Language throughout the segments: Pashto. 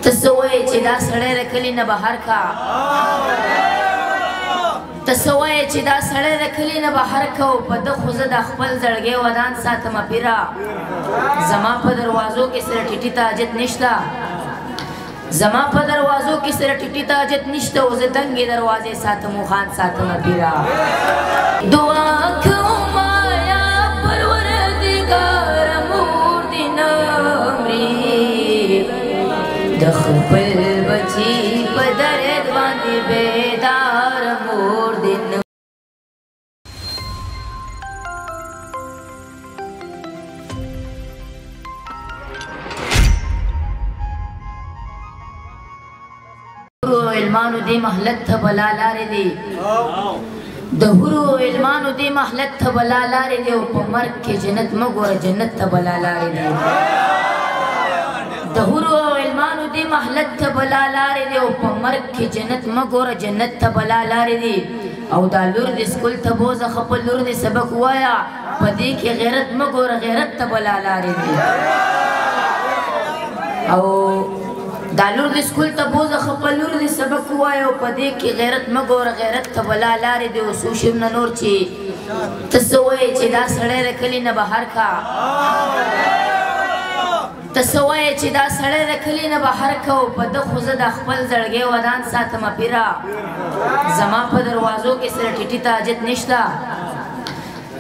ته څه وایې چې دا سړی د کلي نه بهر کا ته څه وایې چې دا سړی د کلي نه بهر کا او په ده خو زه د خپل زړګي ودان ساتمه پیره زما په دروازو کې سره ټیټي ته حاجت نشته زما په دروازو کې سره ټیټي ته حاجت نشته او زه دنګې دروازې ساتم او خان ساتمه پیره دعا کوم یا پروردګاره مور دې نه مري د خپل بچي په درد باندې بیدار مور دې نه علمانو دې محلت ته بلا لارې دي د هورو علمانو دې محلت ته بلا لارې دي او په مرګ کې جنت مه ګوره جنت ته بلا لارې دي د هورو علمانو دې محلت ته بلا لارې دي او په مرګ کې جنت مه ګوره جنت ته بلا لارې دي او دا لور دې سکول ته بوځه ښه په لور دې سبق ووایه په دې کې غیرت مه ګوره غیرت ته بلا لارې دي او دا لور دې سکول ته بوځه ښه په لور دې سبق ووایه او په دې کې غیرت مه ګوره غیرت ته بلا لارې دي او څو شیرونه نور چې ته څه وایې چې دا سړی د کلي نه بهر کا ته څه وایې چې دا سړی د کلي نه بهر کا او په ده خو زه د خپل زړګي ودان ساتمه پیره زما په دروازو کې سره ټیټي ته حاجت نشته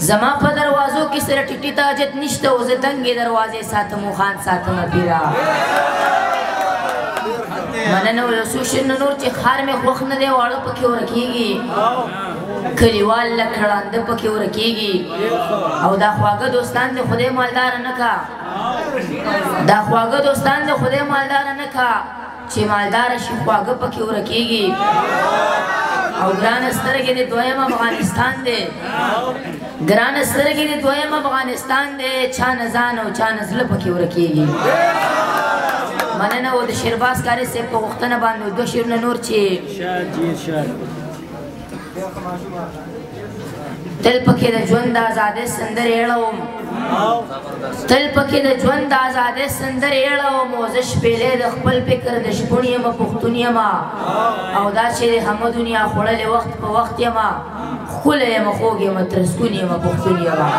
زما په دروازو کې سره ټیټي ته حاجت نشته او زه دنګې دروازې ساتم او خان ساتمه پیره مننه یو څو شیرونه نور چې خار مې خوښ نه دی واړه پکې ورکېږي کلیوال لږ ړانده پکې ورکېږي او دا خواږه دوستان دې خدای مالداره نه کا دا خواږه دوستان دې خدای مالداره نه کا چې مالداره شي خواږه پکې ورکېږي او ګرانه سترګې دې دویم افغانستان دی ګرانه سترګې دې دویم افغانستان دی چا نه ځان او چا نه زړه پکې ورکېږي مننه و د شیرباز کاري صاحب په غوښتنه باندې دوه شیرونه نور چې تل پکې د ژوند د ازادۍ سندرې اړوم تل پکې د ژوند د ازادۍ سندرې اړوم او زه شپېلې د خپل فکر د شپون یمه پښتون یمه او دا چې د همه دنیا خوړلې وخت په وخت یمه ښکلی یمه خوږ یمه ترسکون یمه پښتون یمه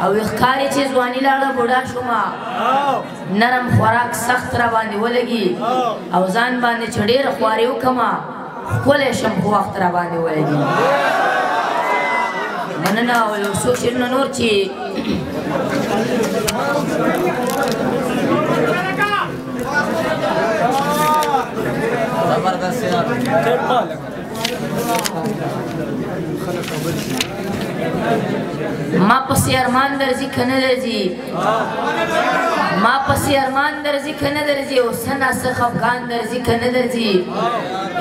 او ښکاري چې ځواني لاړه بوډا شومه نرم خوراک سخت را باندې ولګي او ځان باندې چې ډېره خواري وکړمه ښکلی شم خو وخت را باندې ولګي مننه او یو څو شیرونه نور چې ما پسې ارمان درځي که نه درځي ما پسې ارمان درځي که نه درځي او څه ناڅه خفګان درځي که نه درځي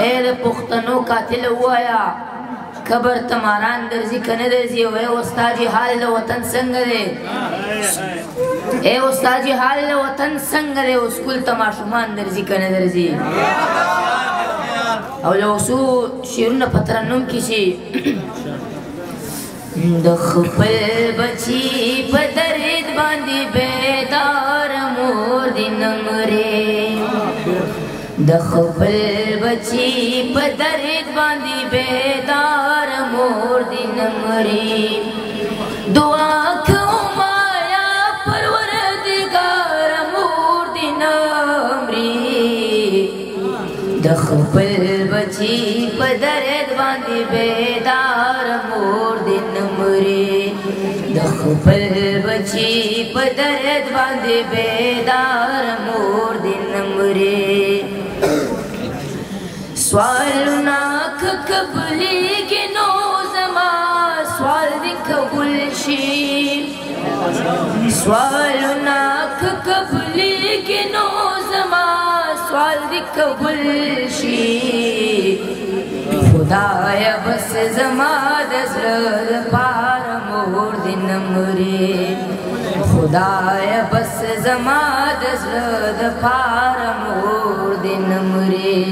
ای د پښتنو قاتل ووایه قبر ته ماران درځي که نه درځي او ای استاد جي حال د وطن څنګه دی ای استاد جي حال د وطن څنګه دی او سکول ته ماشومان درځي که نه درځي او یو څو شعرونه په ترنم کې چې د خپل بچي په درد باندې بیدار مور دې نه مري د خپل بچي په درد باندې بیدار مور دې نه مري دعا کوم یا پروردګار مور دې نه مري د خپل بچي په درد باندې بیدار مور دې نه مري د خپل بچي په درد باندې بیدار مور دې نه مري سوالونه که قبلېږي نو زما سوال دې قبول شي سوالونه که قبلېږي نو زما سوال دې قبول شي خدایا بس زما د زړه لپاره مور دې نه مري خدایا بس زما د زړه لپاره مور دې نه مري